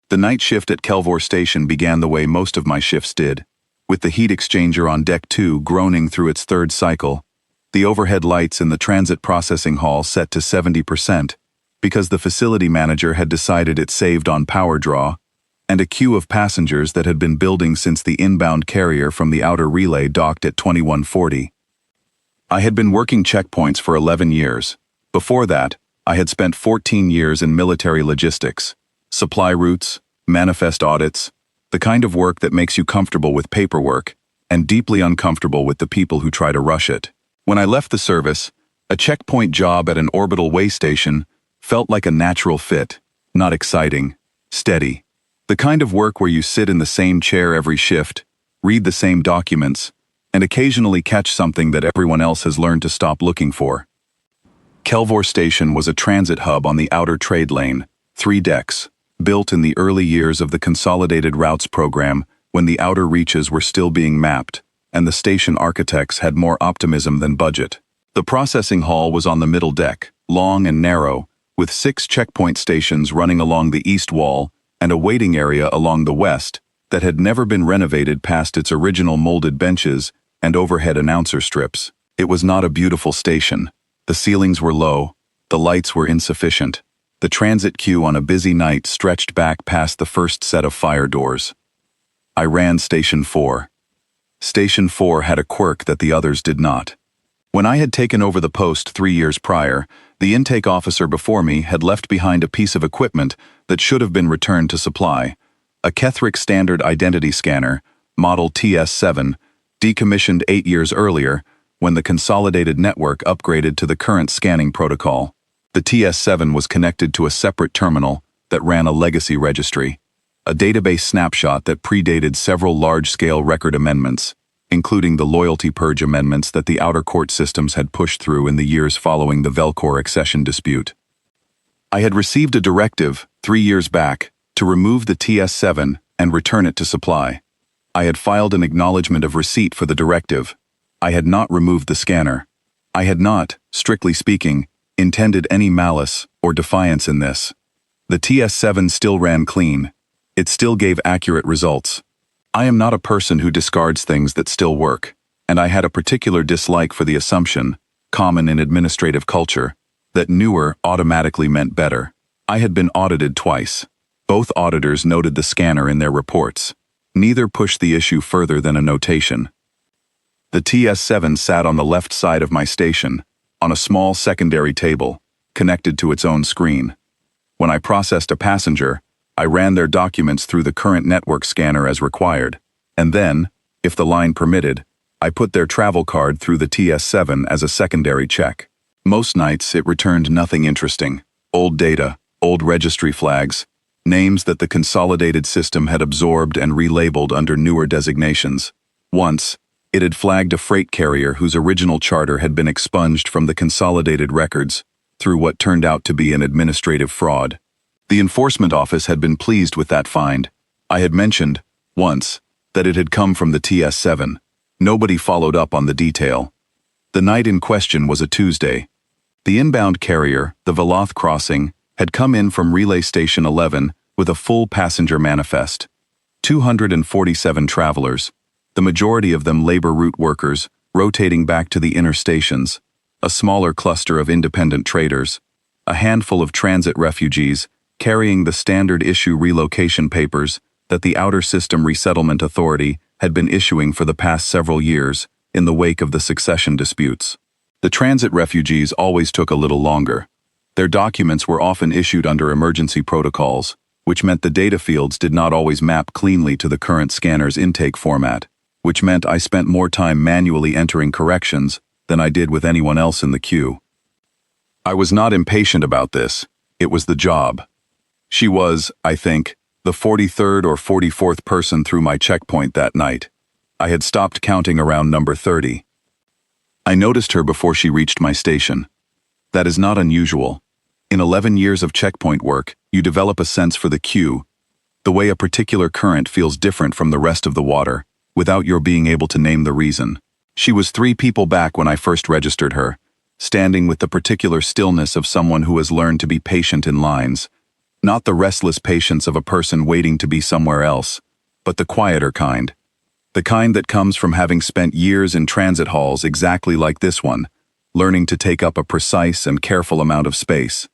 The night shift at Kelvor Station began the way most of my shifts did, with the heat exchanger on Deck 2 groaning through its third cycle, the overhead lights in the transit processing hall set to 70%, because the facility manager had decided it saved on power draw, and a queue of passengers that had been building since the inbound carrier from the outer relay docked at 2140. I had been working checkpoints for 11 years. Before that, I had spent 14 years in military logistics, supply routes, manifest audits, the kind of work that makes you comfortable with paperwork and deeply uncomfortable with the people who try to rush it. When I left the service, a checkpoint job at an orbital waystation felt like a natural fit, not exciting, steady. The kind of work where you sit in the same chair every shift, read the same documents, and occasionally catch something that everyone else has learned to stop looking for. Kelvor Station was a transit hub on the outer trade lane, 3 decks, built in the early years of the Consolidated Routes program when the outer reaches were still being mapped, and the station architects had more optimism than budget. The processing hall was on the middle deck, long and narrow, with 6 checkpoint stations running along the east wall and a waiting area along the west that had never been renovated past its original molded benches and overhead announcer strips. It was not a beautiful station. The ceilings were low, the lights were insufficient. The transit queue on a busy night stretched back past the first set of fire doors. I ran Station 4. Station 4 had a quirk that the others did not. When I had taken over the post 3 years prior, the intake officer before me had left behind a piece of equipment that should have been returned to supply, a Kethrick Standard Identity Scanner, model TS7, decommissioned 8 years earlier when the Consolidated Network upgraded to the current scanning protocol. The TS7 was connected to a separate terminal that ran a legacy registry, a database snapshot that predated several large-scale record amendments, including the loyalty purge amendments that the outer court systems had pushed through in the years following the Velcor accession dispute. I had received a directive 3 years back to remove the TS7 and return it to supply. I had filed an acknowledgement of receipt for the directive. I had not removed the scanner. I had not, strictly speaking, intended any malice or defiance in this. The TS7 still ran clean. It still gave accurate results. I am not a person who discards things that still work, and I had a particular dislike for the assumption, common in administrative culture, that newer automatically meant better. I had been audited twice. Both auditors noted the scanner in their reports. Neither pushed the issue further than a notation. The TS7 sat on the left side of my station, on a small secondary table, connected to its own screen. When I processed a passenger, I ran their documents through the current network scanner as required, and then, if the line permitted, I put their travel card through the TS7 as a secondary check. Most nights it returned nothing interesting. Old data, old registry flags, names that the Consolidated system had absorbed and relabeled under newer designations. Once, it had flagged a freight carrier whose original charter had been expunged from the Consolidated records through what turned out to be an administrative fraud. The enforcement office had been pleased with that find. I had mentioned, once, that it had come from the TS7. Nobody followed up on the detail. The night in question was a Tuesday. The inbound carrier, the Veloth Crossing, had come in from Relay Station 11 with a full passenger manifest. 247 travelers, the majority of them labor route workers, rotating back to the inner stations, a smaller cluster of independent traders, a handful of transit refugees carrying the standard issue relocation papers that the Outer System Resettlement Authority had been issuing for the past several years in the wake of the succession disputes. The transit refugees always took a little longer. Their documents were often issued under emergency protocols, which meant the data fields did not always map cleanly to the current scanner's intake format, which meant I spent more time manually entering corrections than I did with anyone else in the queue. I was not impatient about this. It was the job. She was, I think, the 43rd or 44th person through my checkpoint that night. I had stopped counting around number 30. I noticed her before she reached my station. That is not unusual. In 11 years of checkpoint work, you develop a sense for the queue, the way a particular current feels different from the rest of the water, without your being able to name the reason. She was 3 people back when I first registered her, standing with the particular stillness of someone who has learned to be patient in lines, Not the restless patience of a person waiting to be somewhere else, but the quieter kind. The kind that comes from having spent years in transit halls exactly like this one, learning to take up a precise and careful amount of space.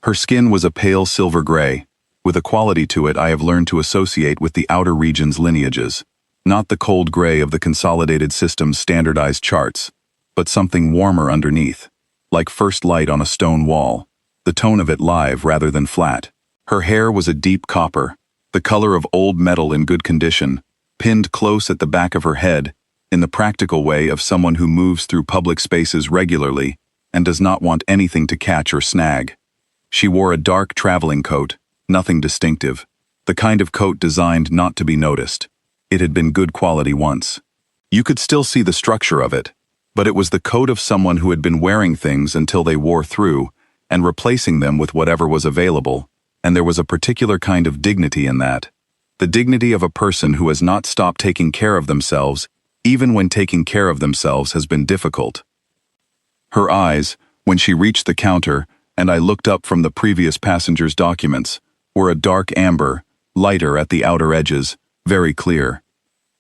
Her skin was a pale silver gray, with a quality to it I have learned to associate with the outer region's lineages. Not the cold gray of the consolidated system's standardized charts, but something warmer underneath, like first light on a stone wall, the tone of it live rather than flat. Her hair was a deep copper, the color of old metal in good condition, pinned close at the back of her head, in the practical way of someone who moves through public spaces regularly and does not want anything to catch or snag. She wore a dark traveling coat, nothing distinctive, the kind of coat designed not to be noticed. It had been good quality once. You could still see the structure of it, but it was the coat of someone who had been wearing things until they wore through, and replacing them with whatever was available, and there was a particular kind of dignity in that. The dignity of a person who has not stopped taking care of themselves, even when taking care of themselves has been difficult. Her eyes, when she reached the counter, and I looked up from the previous passenger's documents, were a dark amber, lighter at the outer edges, very clear.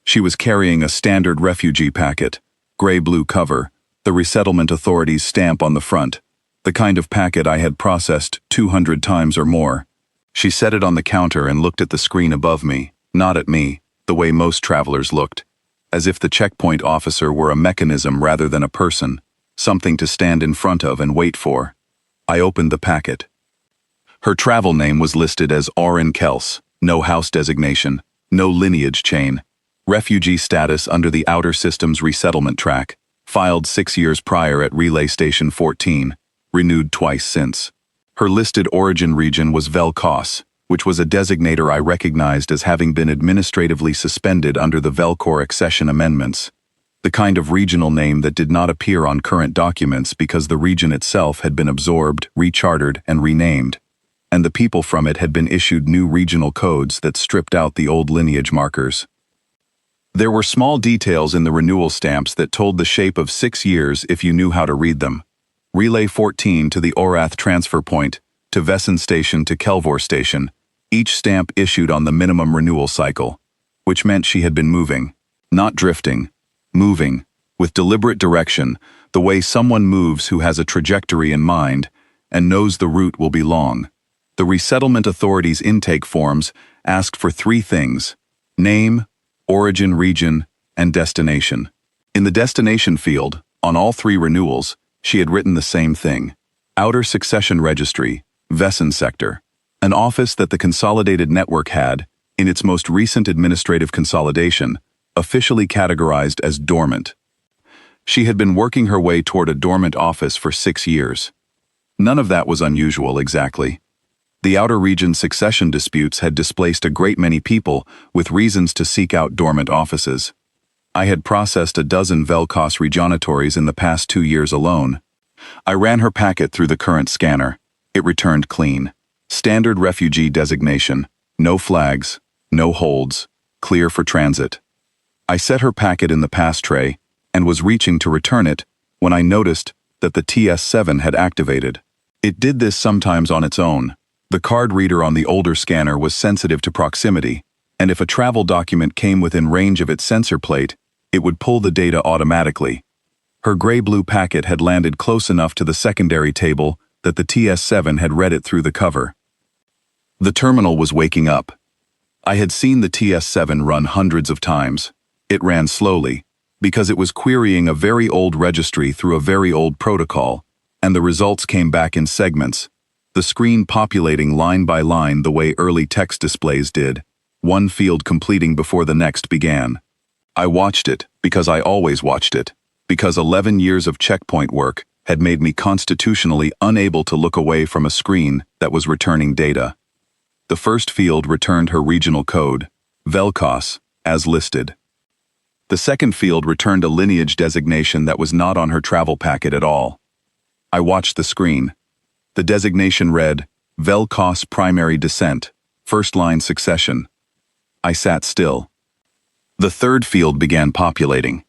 She was carrying a standard refugee packet, gray-blue cover, the resettlement authorities' stamp on the front, the kind of packet I had processed 200 times or more. She set it on the counter and looked at the screen above me, not at me, the way most travelers looked, as if the checkpoint officer were a mechanism rather than a person, something to stand in front of and wait for. I opened the packet. Her travel name was listed as Auren Kels, no house designation, no lineage chain, refugee status under the Outer Systems Resettlement Track, filed 6 years prior at Relay Station 14, renewed twice since. Her listed origin region was Velkos, which was a designator I recognized as having been administratively suspended under the Velcor accession amendments, the kind of regional name that did not appear on current documents because the region itself had been absorbed, rechartered, and renamed, and the people from it had been issued new regional codes that stripped out the old lineage markers. There were small details in the renewal stamps that told the shape of 6 years if you knew how to read them. Relay 14 to the Orath transfer point, to Vesson Station to Kelvor Station, each stamp issued on the minimum renewal cycle, which meant she had been moving, not drifting, moving, with deliberate direction, the way someone moves who has a trajectory in mind and knows the route will be long. The resettlement authorities' intake forms asked for 3 things: name, origin region, and destination. In the destination field, on all 3 renewals, she had written the same thing: Outer Succession Registry, Vesson Sector, an office that the Consolidated Network had, in its most recent administrative consolidation, officially categorized as dormant. She had been working her way toward a dormant office for 6 years. None of that was unusual exactly. The outer region succession disputes had displaced a great many people with reasons to seek out dormant offices. I had processed a dozen Velkos regionatories in the past 2 years alone. I ran her packet through the current scanner. It returned clean. Standard refugee designation, no flags, no holds, clear for transit. I set her packet in the pass tray and was reaching to return it when I noticed that the TS7 had activated. It did this sometimes on its own. The card reader on the older scanner was sensitive to proximity, and if a travel document came within range of its sensor plate, it would pull the data automatically. Her gray-blue packet had landed close enough to the secondary table that the TS7 had read it through the cover. The terminal was waking up. I had seen the TS7 run hundreds of times. It ran slowly, because it was querying a very old registry through a very old protocol, and the results came back in segments, the screen populating line by line the way early text displays did, one field completing before the next began. I watched it because I always watched it, because 11 years of checkpoint work had made me constitutionally unable to look away from a screen that was returning data. The first field returned her regional code, Velkos, as listed. The second field returned a lineage designation that was not on her travel packet at all. I watched the screen. The designation read, Velkos Primary Descent, First Line Succession. I sat still. The third field began populating.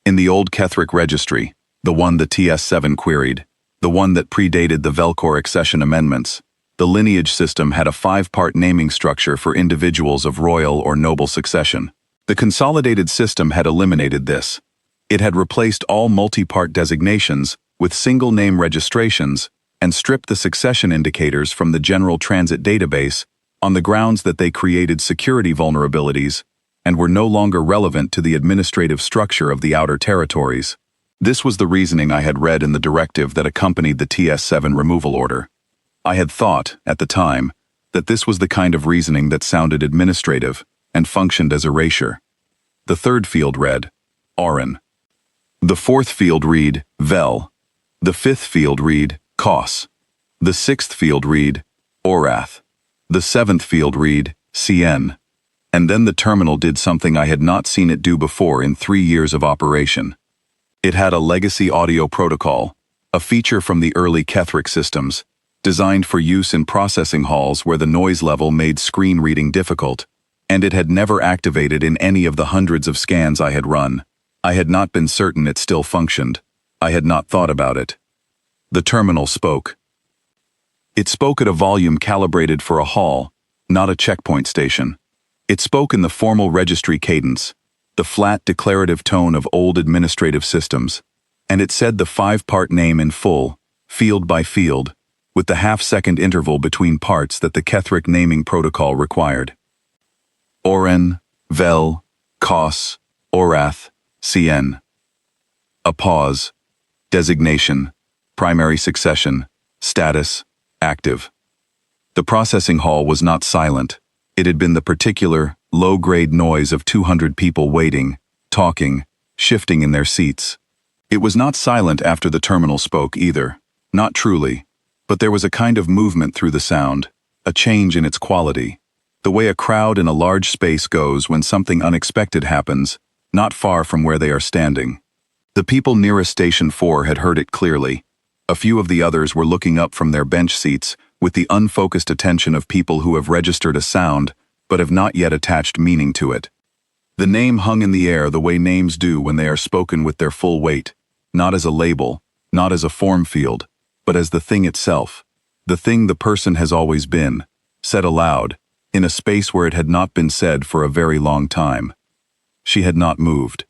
In the old Kethric registry, the one the TS7 queried, the one that predated the Velcor accession amendments, The lineage system had a 5-part naming structure for individuals of royal or noble succession. The consolidated system had eliminated this. It had replaced all multi-part designations with single-name registrations and stripped the succession indicators from the general transit database on the grounds that they created security vulnerabilities and were no longer relevant to the administrative structure of the outer territories. This was the reasoning I had read in the directive that accompanied the TS7 removal order. I had thought, at the time, that this was the kind of reasoning that sounded administrative and functioned as erasure. The third field read, Auran. The fourth field read, Vel. The fifth field read, Kos. The sixth field read, Orath. The seventh field read, Cien. And then the terminal did something I had not seen it do before in 3 years of operation. It had a legacy audio protocol, a feature from the early Kethric systems, designed for use in processing halls where the noise level made screen reading difficult, and it had never activated in any of the hundreds of scans I had run. I had not been certain it still functioned. I had not thought about it. The terminal spoke. It spoke at a volume calibrated for a hall, not a checkpoint station. It spoke in the formal registry cadence, the flat declarative tone of old administrative systems, and it said the 5-part name in full, field by field, with the half-second interval between parts that the Kethric naming protocol required. Auran, Vel, Kos, Orath, Cien. A pause. Designation. Primary succession. Status. Active. The processing hall was not silent. It had been the particular, low-grade noise of 200 people waiting, talking, shifting in their seats. It was not silent after the terminal spoke either. Not truly. But there was a kind of movement through the sound, a change in its quality. The way a crowd in a large space goes when something unexpected happens, not far from where they are standing. The people nearest Station 4 had heard it clearly. A few of the others were looking up from their bench seats with the unfocused attention of people who have registered a sound but have not yet attached meaning to it. The name hung in the air the way names do when they are spoken with their full weight, not as a label, not as a form field, but as the thing itself, the thing the person has always been, said aloud, in a space where it had not been said for a very long time. She had not moved.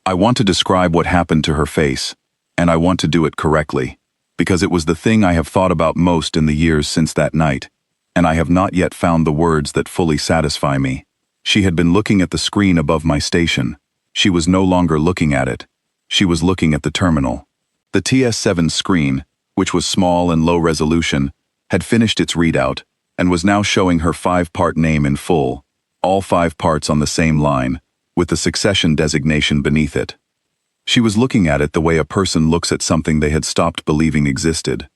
I want to describe what happened to her face, and I want to do it correctly, because it was the thing I have thought about most in the years since that night, and I have not yet found the words that fully satisfy me. She had been looking at the screen above my station. She was no longer looking at it. She was looking at the terminal. The TS7 screen, which was small and low resolution, had finished its readout and was now showing her 5-part name in full, all 5 parts on the same line, with the succession designation beneath it. She was looking at it the way a person looks at something they had stopped believing existed.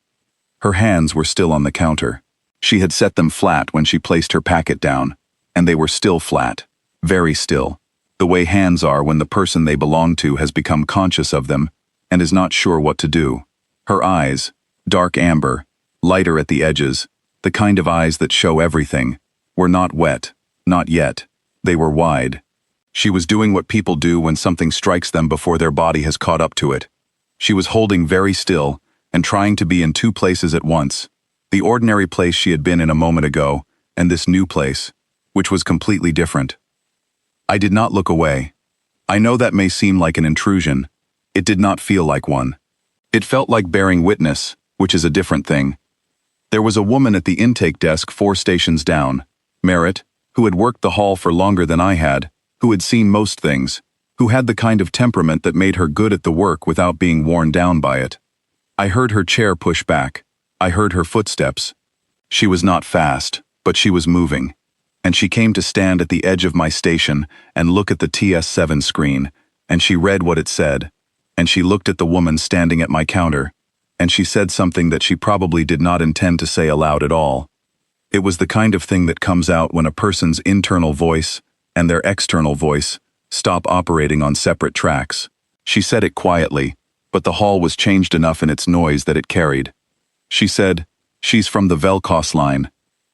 Her hands were still on the counter. She had set them flat when she placed her packet down, and they were still flat, very still, the way hands are when the person they belong to has become conscious of them and is not sure what to do. Her eyes, dark amber, lighter at the edges, the kind of eyes that show everything, were not wet, not yet. They were wide. She was doing what people do when something strikes them before their body has caught up to it. She was holding very still and trying to be in 2 places at once, the ordinary place she had been in a moment ago, and this new place, which was completely different. I did not look away. I know that may seem like an intrusion. It did not feel like one. It felt like bearing witness, which is a different thing. There was a woman at the intake desk 4 stations down, Merritt, who had worked the hall for longer than I had, who had seen most things, who had the kind of temperament that made her good at the work without being worn down by it. I heard her chair push back. I heard her footsteps. She was not fast, but she was moving, and she came to stand at the edge of my station and look at the TS7 screen, and she read what it said, and she looked at the woman standing at my counter, and she said something that she probably did not intend to say aloud at all. It was the kind of thing that comes out when a person's internal voice and their external voice stop operating on separate tracks. She said it quietly, but the hall was changed enough in its noise that it carried. She said, "She's from the Velkos line."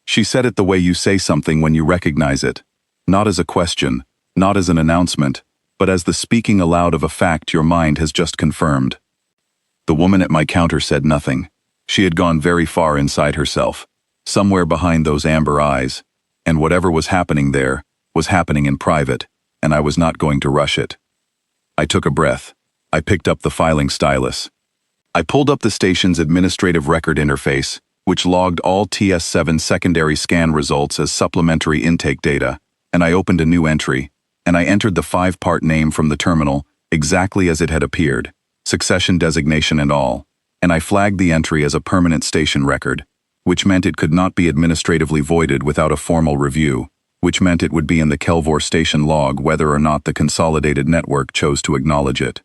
She said it the way you say something when you recognize it, not as a question, not as an announcement, but as the speaking aloud of a fact your mind has just confirmed. The woman at my counter said nothing. She had gone very far inside herself. somewhere behind those amber eyes, and whatever was happening there was happening in private, and I was not going to rush it. I took a breath. I picked up the filing stylus. I pulled up the station's administrative record interface, which logged all TS7 secondary scan results as supplementary intake data, and I opened a new entry, and I entered the 5-part name from the terminal exactly as it had appeared, succession designation and all, and I flagged the entry as a permanent station record, which meant it could not be administratively voided without a formal review, which meant it would be in the Kelvor station log whether or not the consolidated network chose to acknowledge it.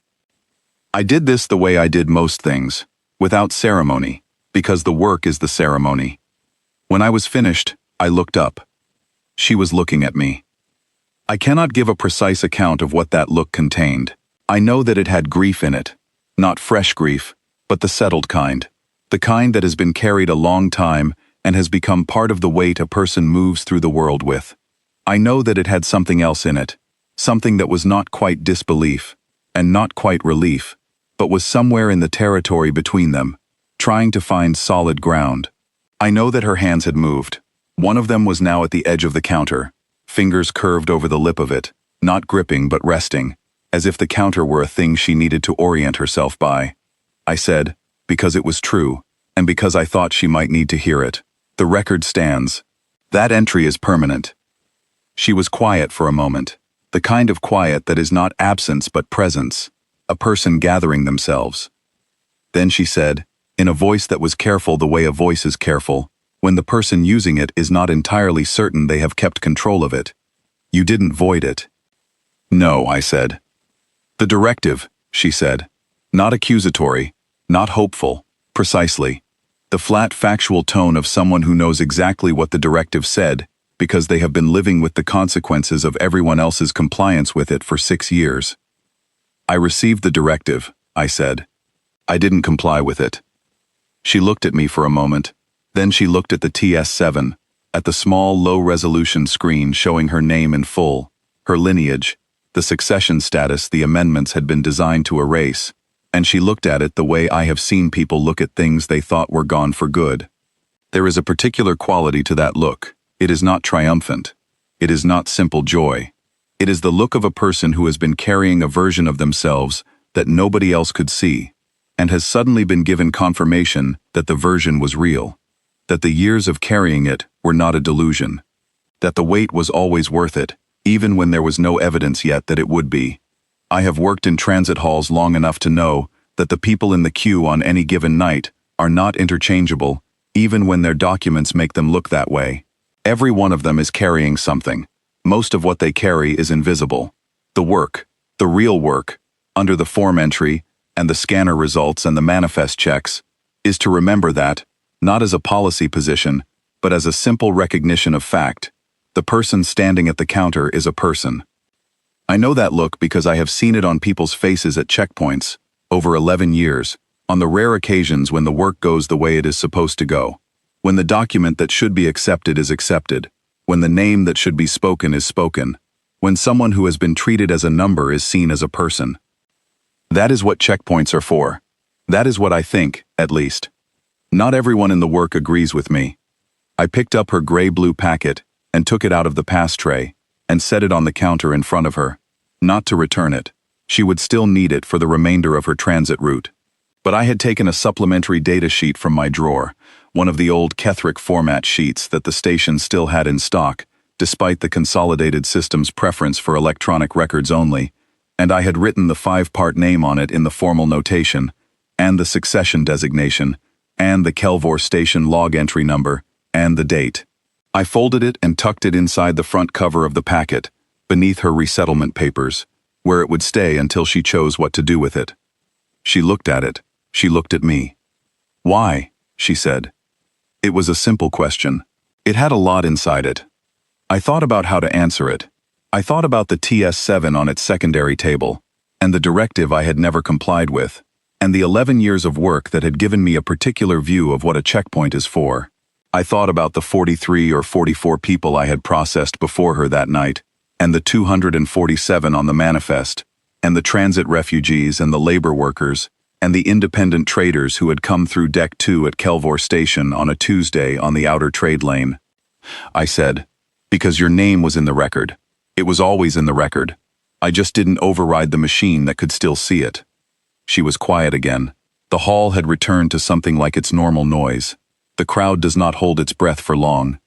I did this the way I did most things, without ceremony, because the work is the ceremony. When I was finished, I looked up. She was looking at me. I cannot give a precise account of what that look contained. I know that it had grief in it. Not fresh grief, but the settled kind. The kind that has been carried a long time and has become part of the weight a person moves through the world with. I know that it had something else in it. Something that was not quite disbelief, and not quite relief, but was somewhere in the territory between them, trying to find solid ground. I know that her hands had moved. One of them was now at the edge of the counter, fingers curved over the lip of it, not gripping but resting, as if the counter were a thing she needed to orient herself by. I said, because it was true, and because I thought she might need to hear it. The record stands. That entry is permanent. She was quiet for a moment, the kind of quiet that is not absence but presence, a person gathering themselves. Then she said, in a voice that was careful the way a voice is careful, when the person using it is not entirely certain they have kept control of it. You didn't void it. No, I said. The directive, she said. Not accusatory, not hopeful, precisely. The flat factual tone of someone who knows exactly what the directive said, because they have been living with the consequences of everyone else's compliance with it for 6 years. I received the directive, I said. I didn't comply with it. She looked at me for a moment. Then she looked at the TS7, at the small low-resolution screen showing her name in full, her lineage, the succession status the amendments had been designed to erase, and she looked at it the way I have seen people look at things they thought were gone for good. There is a particular quality to that look. It is not triumphant. It is not simple joy. It is the look of a person who has been carrying a version of themselves that nobody else could see, and has suddenly been given confirmation that the version was real, that the years of carrying it were not a delusion, that the wait was always worth it, even when there was no evidence yet that it would be. I have worked in transit halls long enough to know that the people in the queue on any given night are not interchangeable, even when their documents make them look that way. Every one of them is carrying something. Most of what they carry is invisible. The work, the real work, under the form entry and the scanner results and the manifest checks, is to remember that, not as a policy position, but as a simple recognition of fact, the person standing at the counter is a person. I know that look because I have seen it on people's faces at checkpoints, over 11 years, on the rare occasions when the work goes the way it is supposed to go, when the document that should be accepted is accepted, when the name that should be spoken is spoken, when someone who has been treated as a number is seen as a person. That is what checkpoints are for. That is what I think, at least. Not everyone in the work agrees with me. I picked up her gray-blue packet and took it out of the pass tray and set it on the counter in front of her. Not to return it. She would still need it for the remainder of her transit route. But I had taken a supplementary data sheet from my drawer, one of the old Kethrick format sheets that the station still had in stock, despite the consolidated system's preference for electronic records only, and I had written the 5-part name on it in the formal notation, and the succession designation, and the Kelvor station log entry number, and the date. I folded it and tucked it inside the front cover of the packet, beneath her resettlement papers, where it would stay until she chose what to do with it. She looked at it. She looked at me. Why? She said. It was a simple question. It had a lot inside it. I thought about how to answer it. I thought about the TS7 on its secondary table, and the directive I had never complied with, and the 11 years of work that had given me a particular view of what a checkpoint is for. I thought about the 43 or 44 people I had processed before her that night, and the 247 on the manifest, and the transit refugees and the labor workers, and the independent traders who had come through Deck 2 at Kelvor Station on a Tuesday on the outer trade lane. I said, "Because your name was in the record. It was always in the record. I just didn't override the machine that could still see it." She was quiet again. The hall had returned to something like its normal noise. The crowd does not hold its breath for long.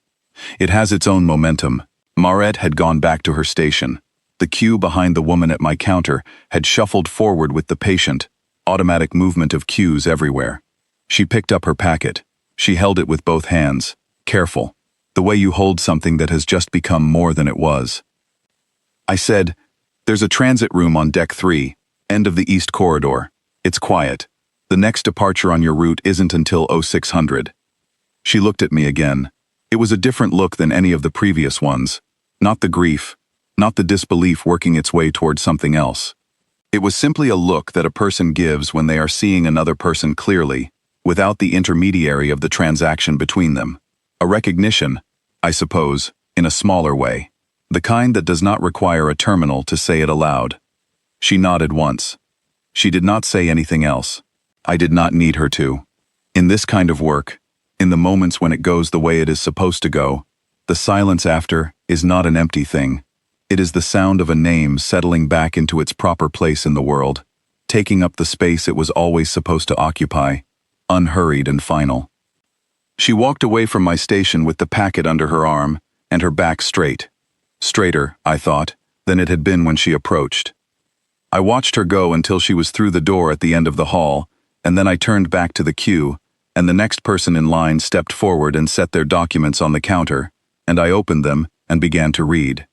It has its own momentum. Maret had gone back to her station. The queue behind the woman at my counter had shuffled forward with the patient, automatic movement of queues everywhere. She picked up her packet. She held it with both hands, careful, the way you hold something that has just become more than it was. I said, "There's a transit room on Deck 3, end of the East Corridor. It's quiet. The next departure on your route isn't until 0600. She looked at me again. It was a different look than any of the previous ones. Not the grief, not the disbelief working its way towards something else. It was simply a look that a person gives when they are seeing another person clearly, without the intermediary of the transaction between them. A recognition, I suppose, in a smaller way. The kind that does not require a terminal to say it aloud. She nodded once. She did not say anything else. I did not need her to. In this kind of work, in the moments when it goes the way it is supposed to go, the silence after is not an empty thing. It is the sound of a name settling back into its proper place in the world, taking up the space it was always supposed to occupy, unhurried and final. She walked away from my station with the packet under her arm and her back straight. Straighter, I thought, than it had been when she approached. I watched her go until she was through the door at the end of the hall, and then I turned back to the queue, and the next person in line stepped forward and set their documents on the counter, and I opened them and began to read.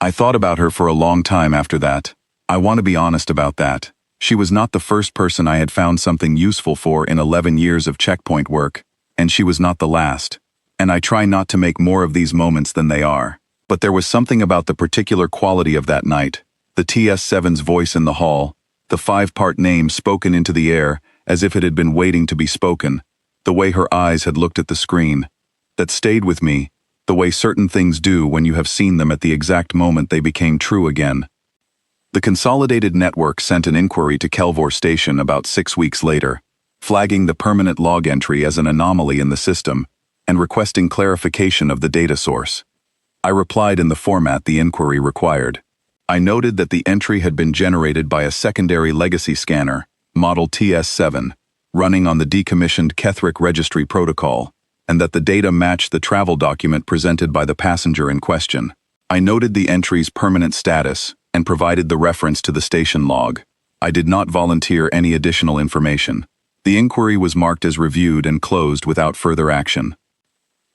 I thought about her for a long time after that. I want to be honest about that. She was not the first person I had found something useful for in 11 years of checkpoint work, and she was not the last. And I try not to make more of these moments than they are. But there was something about the particular quality of that night, the TS7's voice in the hall, the 5-part name spoken into the air as if it had been waiting to be spoken, the way her eyes had looked at the screen, that stayed with me, the way certain things do when you have seen them at the exact moment they became true again. The Consolidated Network sent an inquiry to Kelvor Station about 6 weeks later, flagging the permanent log entry as an anomaly in the system and requesting clarification of the data source. I replied in the format the inquiry required. I noted that the entry had been generated by a secondary legacy scanner, model TS7, running on the decommissioned Kethric registry protocol, and that the data matched the travel document presented by the passenger in question. I noted the entry's permanent status and provided the reference to the station log. I did not volunteer any additional information. The inquiry was marked as reviewed and closed without further action.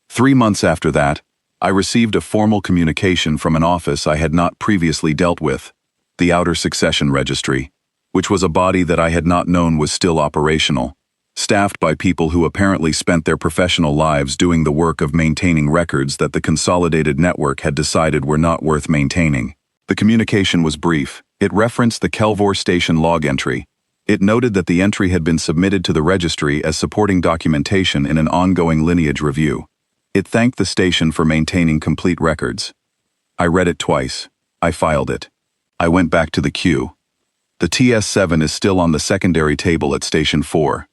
3 months after that, I received a formal communication from an office I had not previously dealt with, the Outer Succession Registry, which was a body that I had not known was still operational, staffed by people who apparently spent their professional lives doing the work of maintaining records that the Consolidated Network had decided were not worth maintaining. The communication was brief. It referenced the Kelvor Station log entry. It noted that the entry had been submitted to the registry as supporting documentation in an ongoing lineage review. It thanked the station for maintaining complete records. I read it twice. I filed it. I went back to the queue. The TS7 is still on the secondary table at Station 4.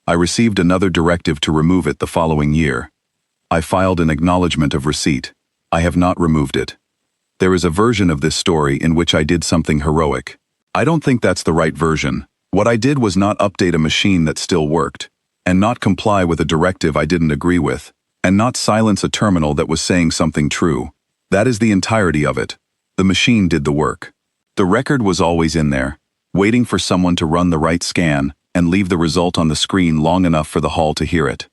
I received another directive to remove it the following year. I filed an acknowledgement of receipt. I have not removed it. There is a version of this story in which I did something heroic. I don't think that's the right version. What I did was not update a machine that still worked, and not comply with a directive I didn't agree with, and not silence a terminal that was saying something true. That is the entirety of it. The machine did the work. The record was always in there, waiting for someone to run the right scan and leave the result on the screen long enough for the hall to hear it.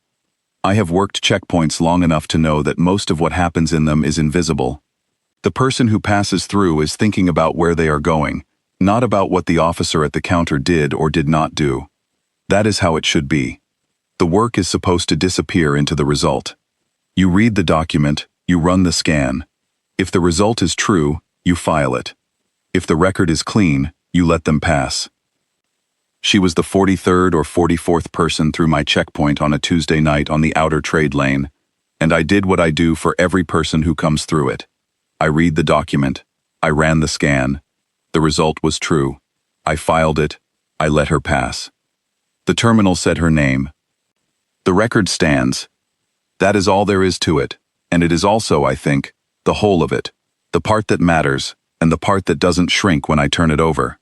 I have worked checkpoints long enough to know that most of what happens in them is invisible. The person who passes through is thinking about where they are going, not about what the officer at the counter did or did not do. That is how it should be. The work is supposed to disappear into the result. You read the document, you run the scan. If the result is true, you file it. If the record is clean, you let them pass. She was the 43rd or 44th person through my checkpoint on a Tuesday night on the outer trade lane, and I did what I do for every person who comes through it. I read the document. I ran the scan. The result was true. I filed it. I let her pass. The terminal said her name. The record stands. That is all there is to it, and it is also, I think, the whole of it, the part that matters, and the part that doesn't shrink when I turn it over.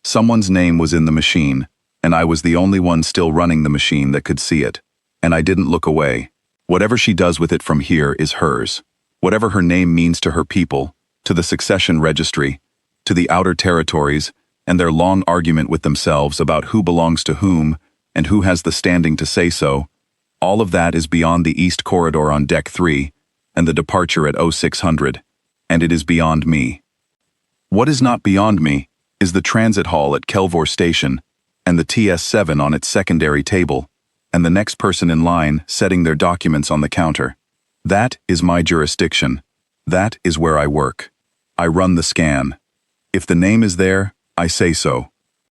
Someone's name was in the machine, and I was the only one still running the machine that could see it, and I didn't look away. Whatever she does with it from here is hers. Whatever her name means to her people, to the succession registry, to the outer territories, and their long argument with themselves about who belongs to whom and who has the standing to say so, all of that is beyond the East Corridor on Deck 3 and the departure at 0600, and it is beyond me. What is not beyond me is the transit hall at Kelvor Station and the TS7 on its secondary table, and the next person in line setting their documents on the counter. That is my jurisdiction. That is where I work. I run the scan. If the name is there, I say so.